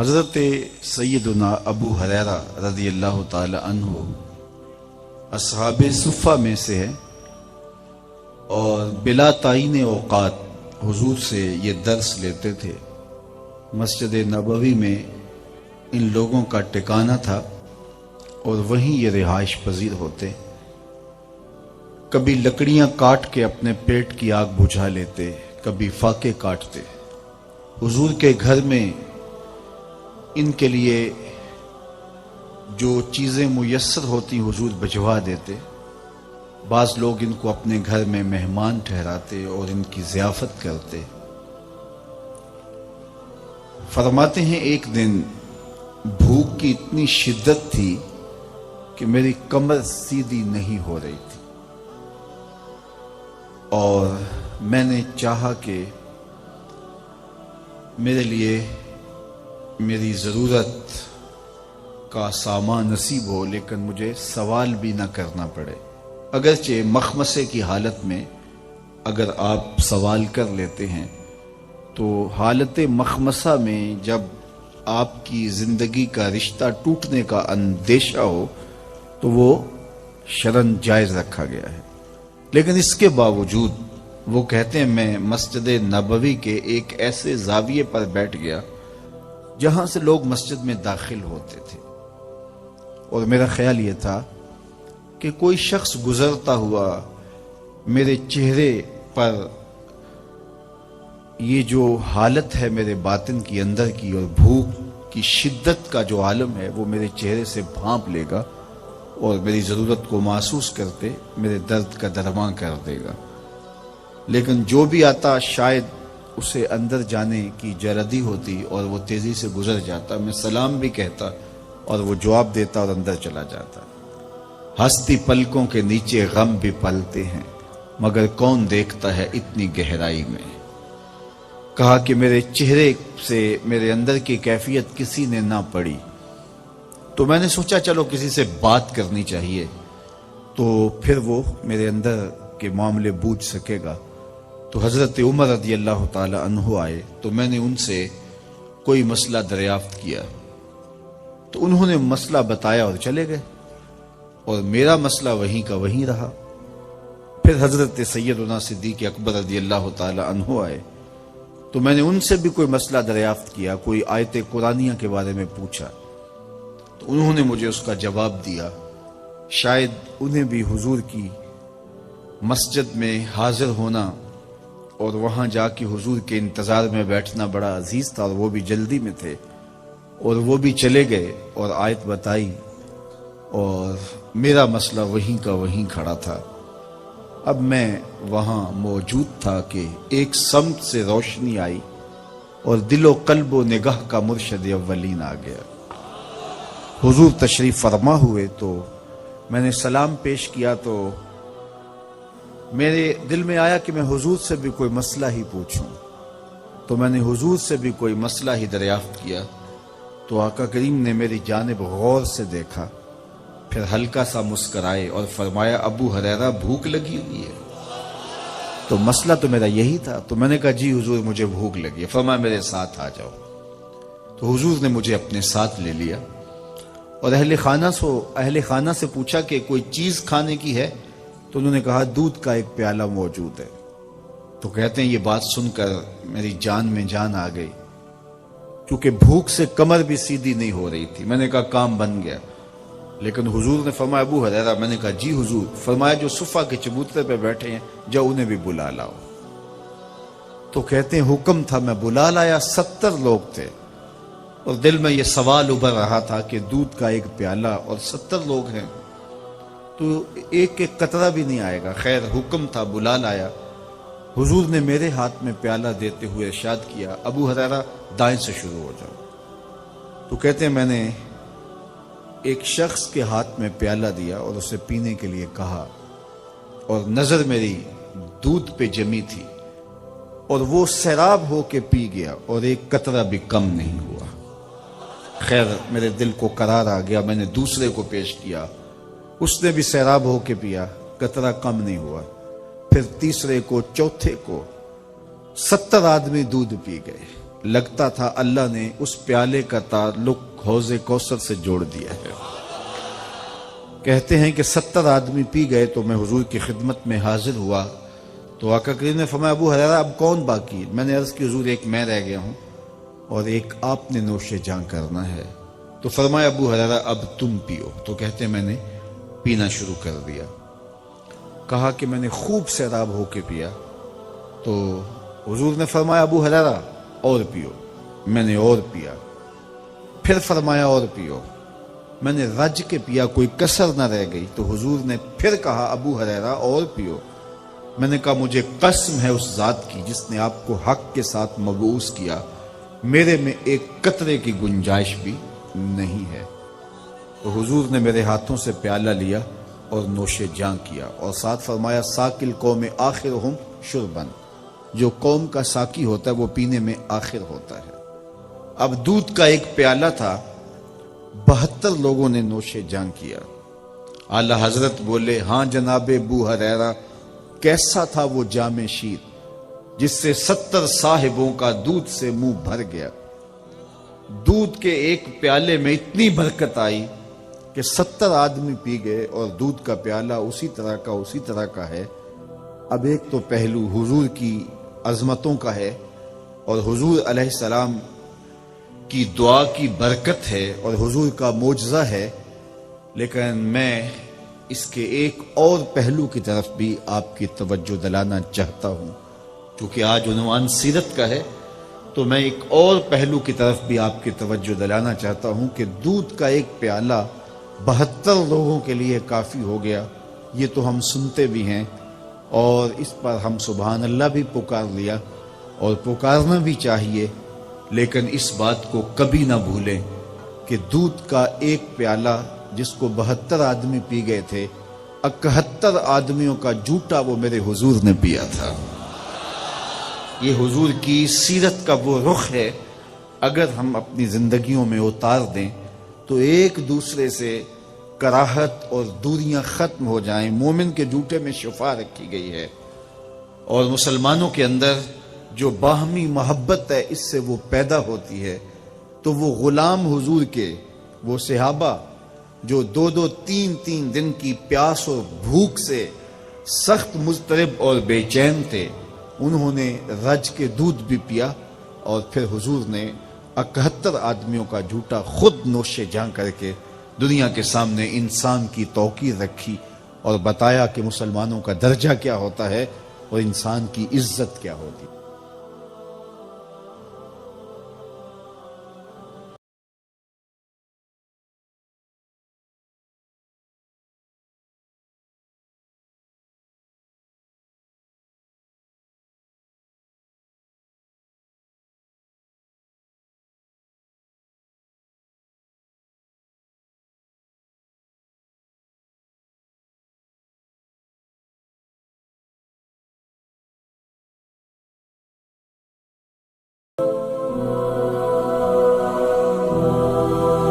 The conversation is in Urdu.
حضرت سیدنا ابو ہریرہ رضی اللہ تعالی عنہ اصحاب صفہ میں سے ہے اور بلا تعین اوقات حضور سے یہ درس لیتے تھے۔ مسجد نبوی میں ان لوگوں کا ٹھکانہ تھا اور وہیں یہ رہائش پذیر ہوتے۔ کبھی لکڑیاں کاٹ کے اپنے پیٹ کی آگ بجھا لیتے، کبھی فاقے کاٹتے۔ حضور کے گھر میں ان کے لیے جو چیزیں میسر ہوتی حضور بھجوا دیتے۔ بعض لوگ ان کو اپنے گھر میں مہمان ٹھہراتے اور ان کی ضیافت کرتے۔ فرماتے ہیں ایک دن بھوک کی اتنی شدت تھی کہ میری کمر سیدھی نہیں ہو رہی تھی اور میں نے چاہا کہ میرے لیے میری ضرورت کا سامان نصیب ہو، لیکن مجھے سوال بھی نہ کرنا پڑے۔ اگرچہ مخمصے کی حالت میں اگر آپ سوال کر لیتے ہیں تو حالت مخمصہ میں جب آپ کی زندگی کا رشتہ ٹوٹنے کا اندیشہ ہو تو وہ شرعاً جائز رکھا گیا ہے۔ لیکن اس کے باوجود وہ کہتے ہیں میں مسجد نبوی کے ایک ایسے زاویے پر بیٹھ گیا جہاں سے لوگ مسجد میں داخل ہوتے تھے، اور میرا خیال یہ تھا کہ کوئی شخص گزرتا ہوا میرے چہرے پر یہ جو حالت ہے میرے باطن کی اندر کی اور بھوک کی شدت کا جو عالم ہے وہ میرے چہرے سے بھانپ لے گا اور میری ضرورت کو محسوس کرتے میرے درد کا درمان کر دے گا۔ لیکن جو بھی آتا شاید اسے اندر جانے کی جلدی ہوتی اور وہ تیزی سے گزر جاتا، میں سلام بھی کہتا اور وہ جواب دیتا اور اندر چلا جاتا۔ ہستی پلکوں کے نیچے غم بھی پلتے ہیں مگر کون دیکھتا ہے اتنی گہرائی میں۔ کہا کہ میرے چہرے سے میرے اندر کی کیفیت کسی نے نہ پڑھی، تو میں نے سوچا چلو کسی سے بات کرنی چاہیے تو پھر وہ میرے اندر کے معاملے بوجھ سکے گا۔ تو حضرت عمر رضی اللہ تعالی عنہ آئے تو میں نے ان سے کوئی مسئلہ دریافت کیا، تو انہوں نے مسئلہ بتایا اور چلے گئے، اور میرا مسئلہ وہیں کا وہیں رہا۔ پھر حضرت سیدنا صدیق اکبر رضی اللہ تعالی عنہ آئے تو میں نے ان سے بھی کوئی مسئلہ دریافت کیا، کوئی آیت قرآنیہ کے بارے میں پوچھا، تو انہوں نے مجھے اس کا جواب دیا۔ شاید انہیں بھی حضور کی مسجد میں حاضر ہونا اور وہاں جا کے حضور کے انتظار میں بیٹھنا بڑا عزیز تھا، اور وہ بھی جلدی میں تھے، اور وہ بھی چلے گئے اور آیت بتائی اور میرا مسئلہ وہیں کا وہیں کھڑا تھا۔ اب میں وہاں موجود تھا کہ ایک سمت سے روشنی آئی اور دل و قلب و نگاہ کا مرشد اولین آ گیا۔ حضور تشریف فرما ہوئے تو میں نے سلام پیش کیا، تو میرے دل میں آیا کہ میں حضور سے بھی کوئی مسئلہ ہی پوچھوں، تو میں نے حضور سے بھی کوئی مسئلہ ہی دریافت کیا۔ تو آقا کریم نے میری جانب غور سے دیکھا، پھر ہلکا سا مسکرائے اور فرمایا ابو ہریرہ بھوک لگی ہوئی ہے؟ تو مسئلہ تو میرا یہی تھا۔ تو میں نے کہا جی حضور مجھے بھوک لگی ہے۔ فرمایا میرے ساتھ آ جاؤ۔ تو حضور نے مجھے اپنے ساتھ لے لیا اور اہل خانہ سے پوچھا کہ کوئی چیز کھانے کی ہے؟ تو انہوں نے کہا دودھ کا ایک پیالہ موجود ہے۔ تو کہتے ہیں یہ بات سن کر میری جان میں جان آ گئی، کیونکہ بھوک سے کمر بھی سیدھی نہیں ہو رہی تھی۔ میں نے کہا کام بن گیا۔ لیکن حضور نے فرمایا ابو ہریرہ، میں نے کہا جی حضور۔ فرمایا جو صفہ کے چبوترے پہ بیٹھے ہیں جاؤ انہیں بھی بلا لاؤ۔ تو کہتے ہیں حکم تھا، میں بلا لایا۔ 70 لوگ تھے اور دل میں یہ سوال ابھر رہا تھا کہ دودھ کا ایک پیالہ اور 70 لوگ ہیں تو ایک ایک قطرہ بھی نہیں آئے گا۔ خیر حکم تھا، بلا لایا۔ حضور نے میرے ہاتھ میں پیالہ دیتے ہوئے ارشاد کیا ابو ہریرہ دائیں سے شروع ہو جاؤ۔ تو کہتے ہیں میں نے ایک شخص کے ہاتھ میں پیالہ دیا اور اسے پینے کے لیے کہا، اور نظر میری دودھ پہ جمی تھی اور وہ سیراب ہو کے پی گیا اور ایک قطرہ بھی کم نہیں ہوا۔ خیر میرے دل کو قرار آ گیا، میں نے دوسرے کو پیش کیا، اس نے بھی سیراب ہو کے پیا، قطرہ کم نہیں ہوا۔ پھر تیسرے کو، چوتھے کو، 70 آدمی دودھ پی گئے، لگتا تھا اللہ نے اس پیالے کا تعلق حوض کوثر سے جوڑ دیا ہے۔ کہتے ہیں کہ 70 آدمی پی گئے تو میں حضور کی خدمت میں حاضر ہوا تو آقا کریم نے فرمایا ابو ہریرہ اب کون باقی ہے؟ میں نے عرض کی حضور ایک میں رہ گیا ہوں اور ایک آپ نے نوش جاں کرنا ہے۔ تو فرمایا ابو ہریرہ اب تم پیو۔ تو کہتے ہیں میں نے پینا شروع کر دیا۔ کہا کہ میں نے خوب سیراب ہو کے پیا تو حضور نے فرمایا ابو ہریرہ اور پیو۔ میں نے اور پیا، پھر فرمایا اور پیو۔ میں نے رج کے پیا، کوئی کسر نہ رہ گئی تو حضور نے پھر کہا ابو ہریرہ اور پیو۔ میں نے کہا مجھے قسم ہے اس ذات کی جس نے آپ کو حق کے ساتھ مبعوث کیا، میرے میں ایک قطرے کی گنجائش بھی نہیں ہے۔ تو حضور نے میرے ہاتھوں سے پیالہ لیا اور نوش جاں کیا اور ساتھ فرمایا ساقی القوم آخرہم شربن، جو قوم کا ساقی ہوتا ہے وہ پینے میں آخر ہوتا ہے۔ اب دودھ کا ایک پیالہ تھا، 72 لوگوں نے نوش جاں کیا۔ اعلی حضرت بولے ہاں جناب ابو ہریرہ، کیسا تھا وہ جام شیر جس سے 70 صاحبوں کا دودھ سے منہ بھر گیا۔ دودھ کے ایک پیالے میں اتنی برکت آئی کہ 70 آدمی پی گئے اور دودھ کا پیالہ اسی طرح کا ہے۔ اب ایک تو پہلو حضور کی عظمتوں کا ہے اور حضور علیہ السلام کی دعا کی برکت ہے اور حضور کا معجزہ ہے، لیکن میں اس کے ایک اور پہلو کی طرف بھی آپ کی توجہ دلانا چاہتا ہوں۔ چونکہ آج عنوان سیرت کا ہے تو میں ایک اور پہلو کی طرف بھی آپ کی توجہ دلانا چاہتا ہوں کہ دودھ کا ایک پیالہ 72 لوگوں کے لیے کافی ہو گیا، یہ تو ہم سنتے بھی ہیں اور اس پر ہم سبحان اللہ بھی پکار لیا اور پکارنا بھی چاہیے، لیکن اس بات کو کبھی نہ بھولیں کہ دودھ کا ایک پیالہ جس کو 72 آدمی پی گئے تھے، 71 آدمیوں کا جھوٹا وہ میرے حضور نے پیا تھا۔ یہ حضور کی سیرت کا وہ رخ ہے، اگر ہم اپنی زندگیوں میں اتار دیں تو ایک دوسرے سے کراہت اور دوریاں ختم ہو جائیں۔ مومن کے جھوٹے میں شفا رکھی گئی ہے اور مسلمانوں کے اندر جو باہمی محبت ہے اس سے وہ پیدا ہوتی ہے، تو وہ غلام حضور کے، وہ صحابہ جو 2-2 3-3 دن کی پیاس اور بھوک سے سخت مضطرب اور بے چین تھے، انہوں نے رج کے دودھ بھی پیا اور پھر حضور نے 71 آدمیوں کا جھوٹا خود نوش جاں کر کے دنیا کے سامنے انسان کی توقیر رکھی اور بتایا کہ مسلمانوں کا درجہ کیا ہوتا ہے اور انسان کی عزت کیا ہوتی ہے۔